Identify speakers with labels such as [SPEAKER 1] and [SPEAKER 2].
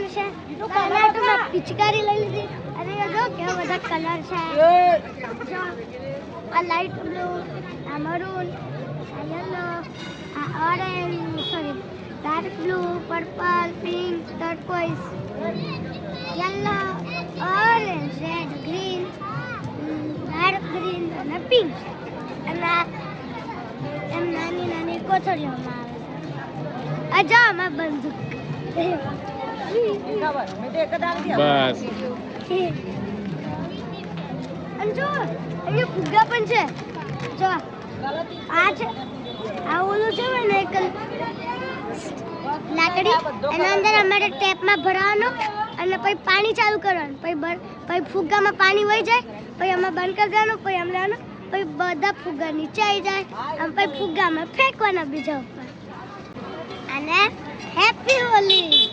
[SPEAKER 1] કરવાનું છે તો પહેલા તો મેં પિચકારી લઈ લીધી અને જો કેવા બધા કલર છે જો આ લાઈટ બ્લુ આ મરૂન આ યલો આ orange sorry dark blue purple pink turquoise yellow orange red green dark green અને પિંક અને એમ નાની નાની કોથળીઓમાં આવે છે આ જો આમાં બંદૂક
[SPEAKER 2] બસ
[SPEAKER 1] અને જો અહીંયા ફુગ્ગા પણ છે જો આ છે આ ઓલું છે ને એક લાકડી એના અંદર અમારે ટેપમાં ભરવાનું અને પછી પાણી ચાલુ કરવાનું પછી ફુગ્ગામાં પાણી વહી જાય પછી આમાં બંધ કરી દેવાનું પછી આમ લેવાનું પછી બધા ફુગ્ગા નીચે આવી જાય અને પછી ફુગ્ગામાં ફેંકવાના બીજા ઉપર અને હેપી હોલી